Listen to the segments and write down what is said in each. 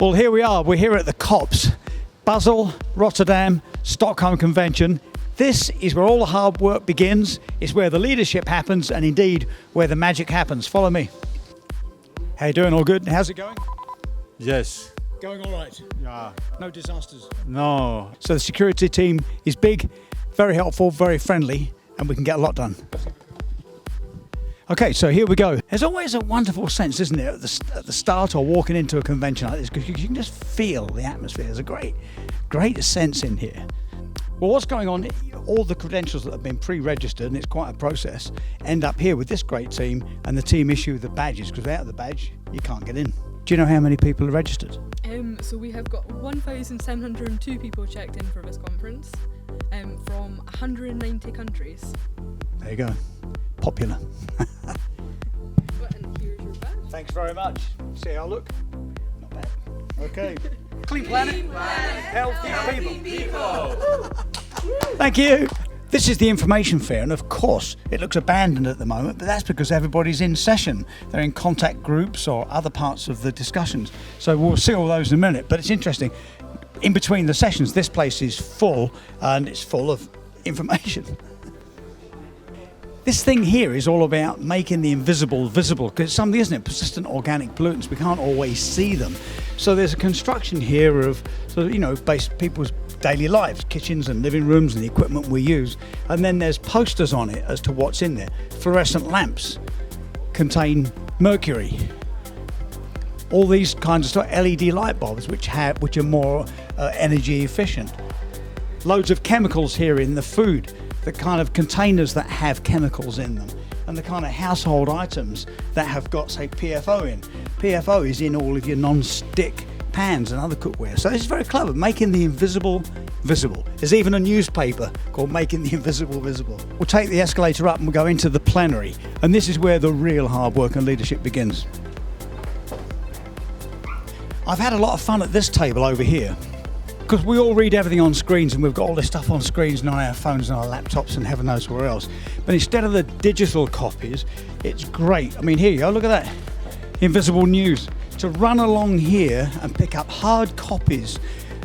Well, here we are. We're here at the COPs, Basel, Rotterdam, Stockholm Convention. This is where all the hard work begins. It's where the leadership happens, and indeed where the magic happens. Follow me. How you doing? All good? How's it going? Yes. Going all right. Yeah. No disasters. No. So the security team is big, very helpful, very friendly, and we can get a lot done. Okay, so here we go. There's always a wonderful sense, isn't there, at the start or walking into a convention like this, because you can just feel the atmosphere. There's a great sense in here. Well, what's going on, all the credentials that have been pre-registered, and it's quite a process, end up here with this great team, and the team issue the badges, because without the badge, you can't get in. Do you know how many people are registered? So we have got 1,702 people checked in for this conference from 190 countries. There you go. Popular. And here's your badge. Thanks very much. See how I look? Not bad. Okay. Clean planet. Healthy people. Thank you. This is the information fair, and of course it looks abandoned at the moment, but that's because everybody's in session. They're in contact groups or other parts of the discussions. So we'll see all those in a minute, but it's interesting. In between the sessions, this place is full, and it's full of information. This thing here is all about making the invisible visible, because it's something, isn't it? Persistent organic pollutants, we can't always see them. So there's a construction here of, based people's daily lives, kitchens and living rooms and the equipment we use. And then there's posters on it as to what's in there. Fluorescent lamps contain mercury. All these kinds of stuff, LED light bulbs, which are more energy efficient. Loads of chemicals here in the food. The kind of containers that have chemicals in them, and the kind of household items that have got, say, PFO in. PFO is in all of your non-stick pans and other cookware. So this is very clever, making the invisible visible. There's even a newspaper called Making the Invisible Visible. We'll take the escalator up and we'll go into the plenary, and this is where the real hard work and leadership begins. I've had a lot of fun at this table over here, because we all read everything on screens, and we've got all this stuff on screens and on our phones and our laptops and heaven knows where else. But instead of the digital copies, it's great. I mean, here you go, look at that. Invisible news. To run along here and pick up hard copies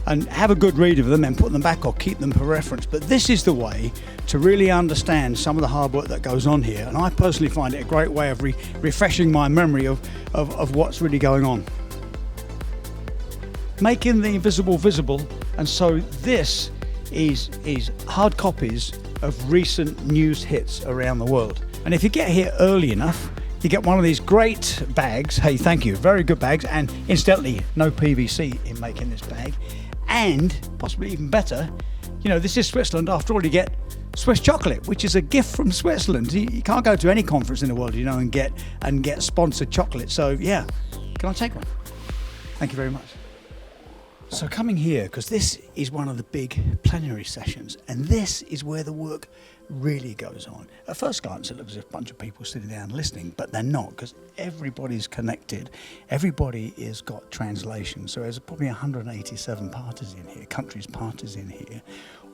and have a good read of them and put them back or keep them for reference. But this is the way to really understand some of the hard work that goes on here. And I personally find it a great way of refreshing my memory of what's really going on. Making the invisible visible, and so this is hard copies of recent news hits around the world. And if you get here early enough, you get one of these great bags. Hey, thank you, very good bags, and incidentally, no PVC in making this bag. And possibly even better, this is Switzerland. After all, you get Swiss chocolate, which is a gift from Switzerland. You can't go to any conference in the world, and get sponsored chocolate. So yeah, can I take one? Thank you very much. So coming here, because this is one of the big plenary sessions, and this is where the work really goes on. At first glance, it looks as if a bunch of people sitting down listening, but they're not, because everybody's connected. Everybody has got translation. So there's probably 187 parties in here, countries' parties in here,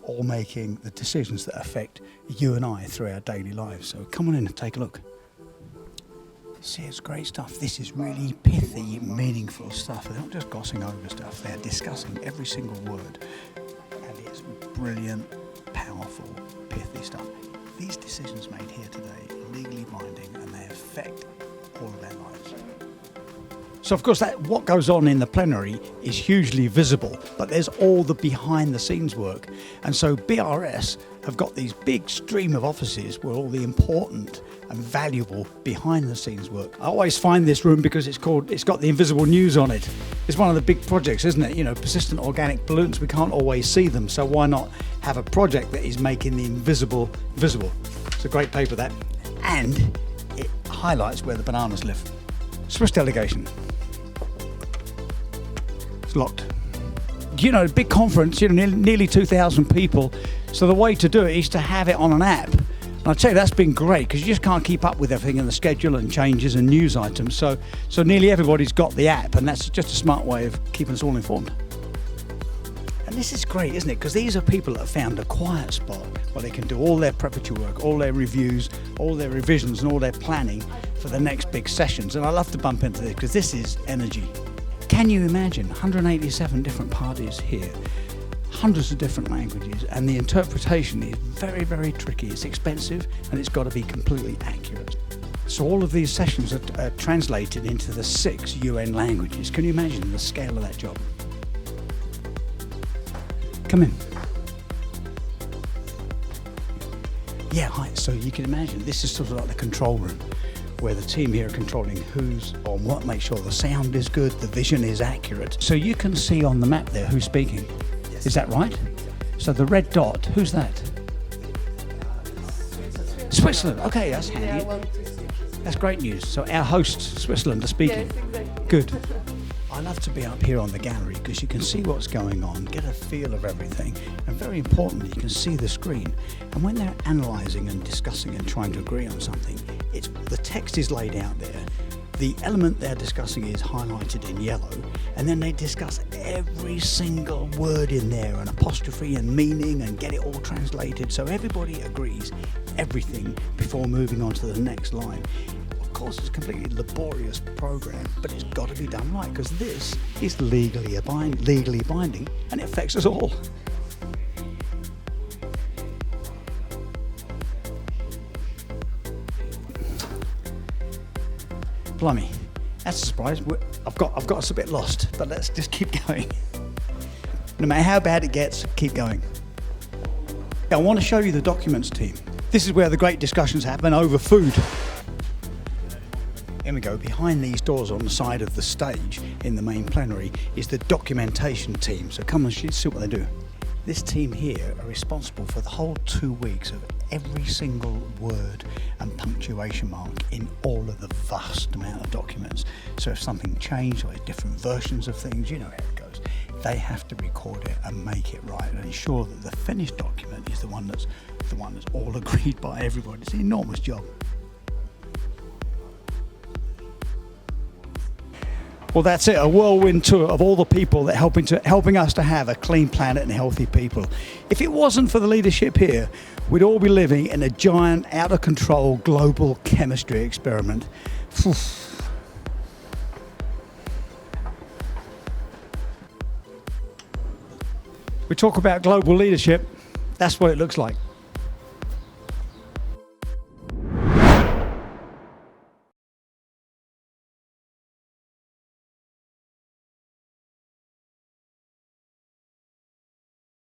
all making the decisions that affect you and I through our daily lives. So come on in and take a look. See, it's great stuff. This is really pithy, meaningful stuff. They're not just glossing over stuff, they're discussing every single word. And it's brilliant, powerful, pithy stuff. These decisions made here today are legally binding, and they affect all of our lives. So of course what goes on in the plenary is hugely visible, but there's all the behind the scenes work. And so BRS have got these big stream of offices where all the important and valuable behind the scenes work. I always find this room because it's got the invisible news on it. It's one of the big projects, isn't it? Persistent organic pollutants, we can't always see them, so why not have a project that is making the invisible visible? It's a great paper, that. And it highlights where the bananas live. Swiss delegation. It's locked. A big conference, nearly 2,000 people. So the way to do it is to have it on an app. And I'll tell you, that's been great, because you just can't keep up with everything in the schedule and changes and news items. So nearly everybody's got the app, and that's just a smart way of keeping us all informed. And this is great, isn't it? Because these are people that have found a quiet spot where they can do all their preparatory work, all their reviews, all their revisions and all their planning for the next big sessions. And I love to bump into this because this is energy. can you imagine 187 different parties here, hundreds of different languages, and the interpretation is very, very tricky. It's expensive and it's got to be completely accurate. So all of these sessions are translated into the 6 UN languages. Can you imagine the scale of that job? Come in. Yeah, hi. So you can imagine this is sort of like the control room, where the team here are controlling who's on what, make sure the sound is good, the vision is accurate. So you can see on the map there who's speaking. Yes. Is that right? So the red dot, who's that? Switzerland. Okay, that's handy. That's great news. So our hosts, Switzerland, are speaking. Yes, exactly. Good. I love to be up here on the gallery because you can see what's going on, get a feel of everything, and very importantly, you can see the screen. And when they're analysing and discussing and trying to agree on something, the text is laid out there. The element they're discussing is highlighted in yellow, and then they discuss every single word in there, and apostrophe and meaning, and get it all translated so everybody agrees everything before moving on to the next line. Of course, it's a completely laborious program, but it's got to be done right because this is legally binding, and it affects us all. Blimey, that's a surprise. I've got us a bit lost, but let's just keep going. No matter how bad it gets, keep going. I want to show you the documents team. This is where the great discussions happen over food. Here we go. Behind these doors on the side of the stage in the main plenary is the documentation team. So come and see what they do. This team here are responsible for the whole 2 weeks of every single word and punctuation mark in all of the vast amount of documents. So if something changed or different versions of things, you know how it goes. They have to record it and make it right and ensure that the finished document is the one that's all agreed by everybody. It's an enormous job. Well, that's it, a whirlwind tour of all the people that helping us to have a clean planet and healthy people. If it wasn't for the leadership here, we'd all be living in a giant, out-of-control global chemistry experiment. We talk about global leadership, that's what it looks like.